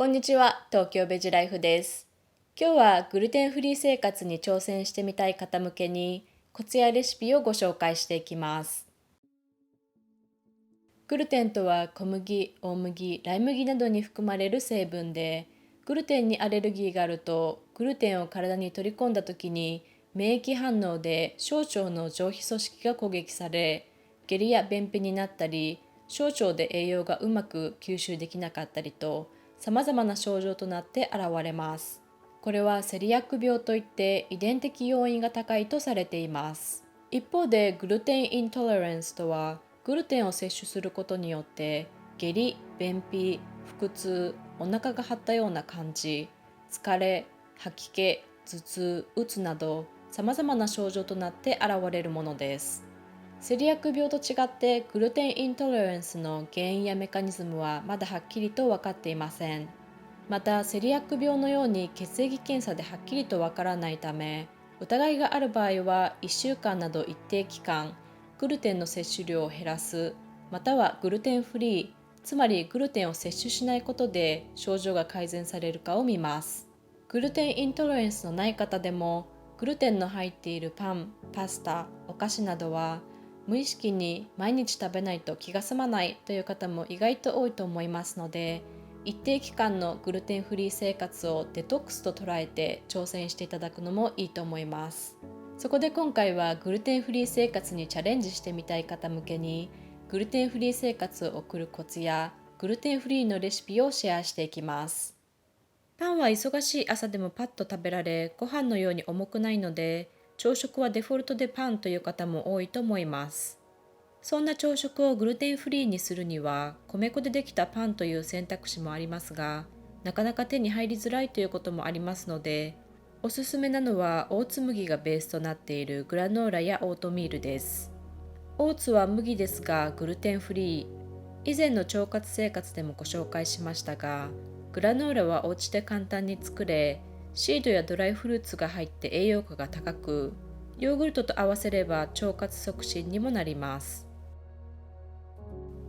こんにちは、東京ベジライフです。今日はグルテンフリー生活に挑戦してみたい方向けにコツやレシピをご紹介していきます。グルテンとは小麦、大麦、ライ麦などに含まれる成分で、グルテンにアレルギーがあると、グルテンを体に取り込んだ時に免疫反応で小腸の上皮組織が攻撃され、下痢や便秘になったり、小腸で栄養がうまく吸収できなかったりと、様々な症状となって現れます。これはセリアック病といって遺伝的要因が高いとされています。一方でグルテンイントレランスとは、グルテンを摂取することによって下痢、便秘、腹痛、お腹が張ったような感じ、疲れ、吐き気、頭痛、うつなど様々な症状となって現れるものです。セリアック病と違ってグルテンイントレランスの原因やメカニズムはまだはっきりと分かっていません。またセリアック病のように血液検査ではっきりと分からないため、疑いがある場合は1週間など一定期間グルテンの摂取量を減らす、またはグルテンフリー、つまりグルテンを摂取しないことで症状が改善されるかを見ます。グルテンイントレランスのない方でもグルテンの入っているパン、パスタ、お菓子などは無意識に毎日食べないと気が済まないという方も意外と多いと思いますので、一定期間のグルテンフリー生活をデトックスと捉えて挑戦していただくのもいいと思います。そこで今回はグルテンフリー生活にチャレンジしてみたい方向けに、グルテンフリー生活を送るコツやグルテンフリーのレシピをシェアしていきます。パンは忙しい朝でもパッと食べられ、ご飯のように重くないので、朝食はデフォルトでパンという方も多いと思います。そんな朝食をグルテンフリーにするには、米粉でできたパンという選択肢もありますが、なかなか手に入りづらいということもありますので、おすすめなのはオーツ麦がベースとなっているグラノーラやオートミールです。オーツは麦ですがグルテンフリー。以前の腸活生活でもご紹介しましたが、グラノーラはお家で簡単に作れ、シードやドライフルーツが入って栄養価が高く、ヨーグルトと合わせれば腸活促進にもなります。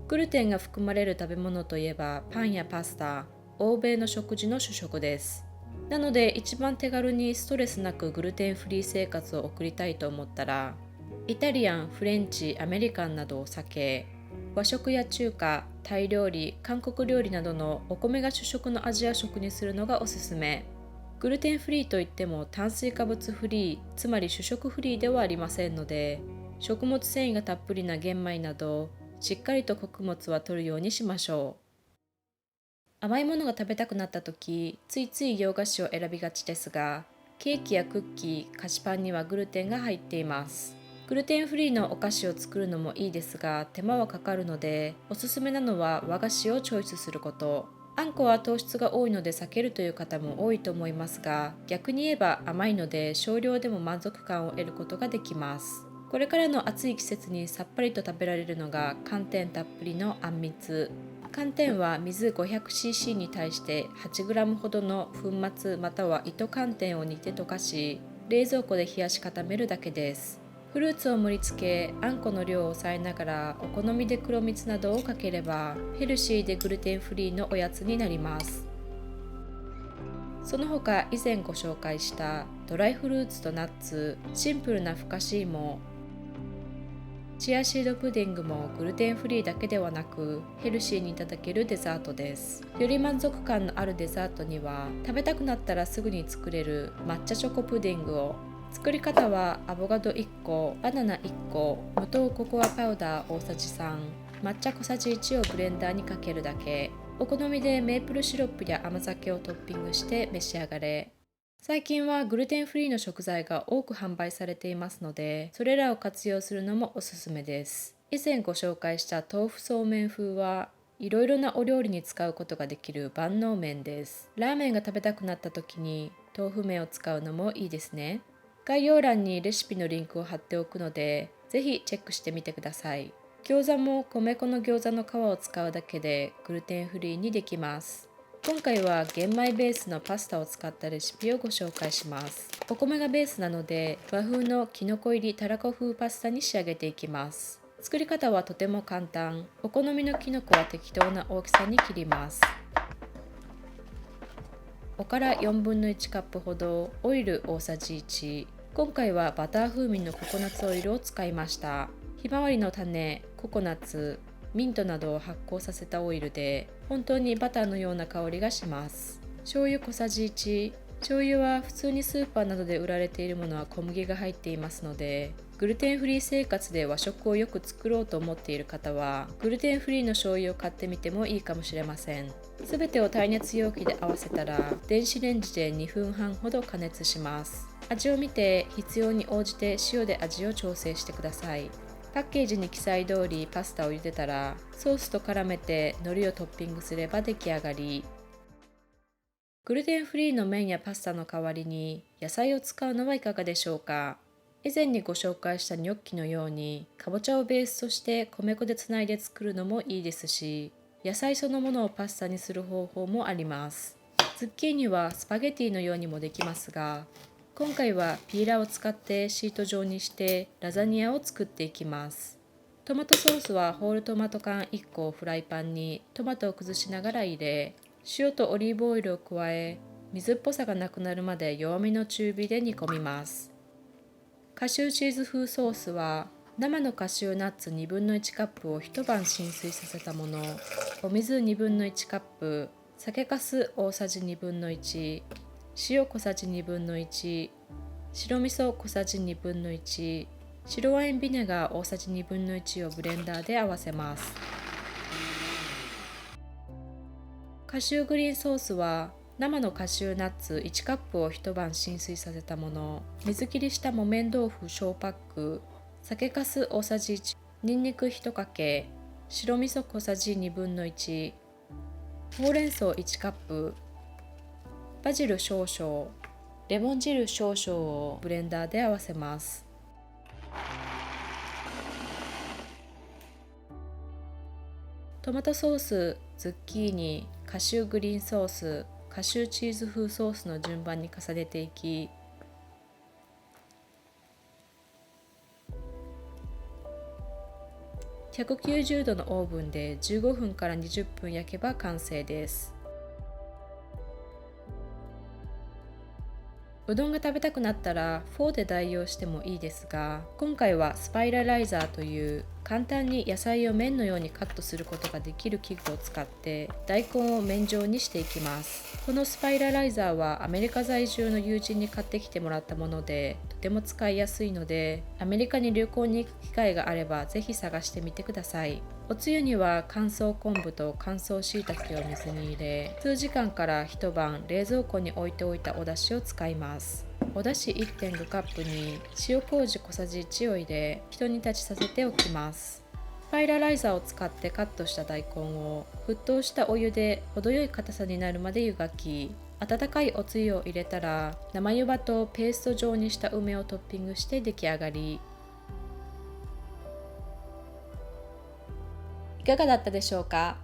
グルテンが含まれる食べ物といえばパンやパスタ、欧米の食事の主食です。なので一番手軽にストレスなくグルテンフリー生活を送りたいと思ったら、イタリアン、フレンチ、アメリカンなどを避け、和食や中華、タイ料理、韓国料理などのお米が主食のアジア食にするのがおすすめ。グルテンフリーといっても炭水化物フリー、つまり主食フリーではありませんので、食物繊維がたっぷりな玄米などしっかりと穀物は摂るようにしましょう。甘いものが食べたくなった時、ついつい洋菓子を選びがちですが、ケーキやクッキー、菓子パンにはグルテンが入っています。グルテンフリーのお菓子を作るのもいいですが、手間はかかるので、おすすめなのは和菓子をチョイスすること。あんこは糖質が多いので避けるという方も多いと思いますが、逆に言えば甘いので少量でも満足感を得ることができます。これからの暑い季節にさっぱりと食べられるのが寒天たっぷりのあんみつ。寒天は水 500cc に対して 8g ほどの粉末または糸寒天を煮て溶かし、冷蔵庫で冷やし固めるだけです。フルーツを盛り付け、あんこの量を抑えながらお好みで黒蜜などをかければヘルシーでグルテンフリーのおやつになります。その他以前ご紹介したドライフルーツとナッツ、シンプルなふかし芋、チアシードプディングもグルテンフリーだけではなくヘルシーにいただけるデザートです。より満足感のあるデザートには、食べたくなったらすぐに作れる抹茶チョコプディングを。作り方はアボカド1個、バナナ1個、無糖ココアパウダー大さじ3、抹茶小さじ1をブレンダーにかけるだけ。お好みでメープルシロップや甘酒をトッピングして召し上がれ。最近はグルテンフリーの食材が多く販売されていますので、それらを活用するのもおすすめです。以前ご紹介した豆腐そうめん風はいろいろなお料理に使うことができる万能麺です。ラーメンが食べたくなった時に豆腐麺を使うのもいいですね。概要欄にレシピのリンクを貼っておくので、ぜひチェックしてみてください。餃子も米粉の餃子の皮を使うだけでグルテンフリーにできます。今回は玄米ベースのパスタを使ったレシピをご紹介します。お米がベースなので和風のきのこ入りたらこ風パスタに仕上げていきます。作り方はとても簡単。お好みのきのこは適当な大きさに切ります。おから1/4カップほど、オイル大さじ1、今回はバター風味のココナッツオイルを使いました。ひまわりの種、ココナッツ、ミントなどを発酵させたオイルで、本当にバターのような香りがします。醤油小さじ1、醤油は普通にスーパーなどで売られているものは小麦が入っていますので、グルテンフリー生活で和食をよく作ろうと思っている方は、グルテンフリーの醤油を買ってみてもいいかもしれません。すべてを耐熱容器で合わせたら、電子レンジで2分半ほど加熱します。味を見て必要に応じて塩で味を調整してください。パッケージに記載通りパスタを茹でたら、ソースと絡めて海苔をトッピングすれば出来上がり。グルテンフリーの麺やパスタの代わりに野菜を使うのはいかがでしょうか。以前にご紹介したニョッキのように、かぼちゃをベースとして米粉でつないで作るのもいいですし、野菜そのものをパスタにする方法もあります。ズッキーニはスパゲティのようにもできますが、今回はピーラーを使ってシート状にしてラザニアを作っていきます。トマトソースはホールトマト缶1個をフライパンにトマトを崩しながら入れ、塩とオリーブオイルを加え、水っぽさがなくなるまで弱めの中火で煮込みます。カシューチーズ風ソースは、生のカシューナッツ1/2カップを一晩浸水させたもの、お水1/2カップ、酒粕大さじ1/2、塩小さじ1/2、白味噌小さじ1/2、白ワインビネガー大さじ1/2をブレンダーで合わせます。カシューグリーンソースは、生のカシューナッツ1カップを一晩浸水させたもの、水切りした木綿豆腐小パック、酒粕大さじ1、ニンニク1かけ、白味噌小さじ1/2、ほうれん草1カップ、バジル少々、レモン汁少々をブレンダーで合わせます。トマトソース、ズッキーニ、カシューグリーンソース、カシューチーズ風ソースの順番に重ねていき、190度のオーブンで15分から20分焼けば完成です。うどんが食べたくなったらフォーで代用してもいいですが、今回はスパイラライザーという簡単に野菜を麺のようにカットすることができる器具を使って大根を麺状にしていきます。このスパイラライザーはアメリカ在住の友人に買ってきてもらったもので、とても使いやすいので、アメリカに旅行に行く機会があればぜひ探してみてください。おつゆには乾燥昆布と乾燥しいたけを水に入れ、数時間から一晩冷蔵庫に置いておいたお出汁を使います。お出汁 1.5 カップに塩麹小さじ1を入れ、ひと煮立ちさせておきます。スパイラライザーを使ってカットした大根を沸騰したお湯で程よい硬さになるまで湯がき、温かいおつゆを入れたら生湯葉とペースト状にした梅をトッピングして出来上がり。いかがだったでしょうか。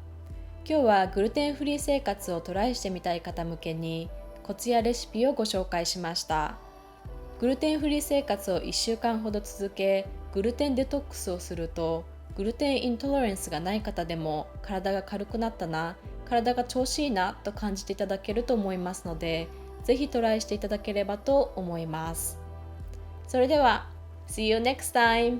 今日はグルテンフリー生活をトライしてみたい方向けにコツやレシピをご紹介しました。グルテンフリー生活を1週間ほど続け、グルテンデトックスをすると、グルテンイントレランスがない方でも体が軽くなったな、体が調子いいなと感じていただけると思いますので、ぜひトライしていただければと思います。それでは、See you next time!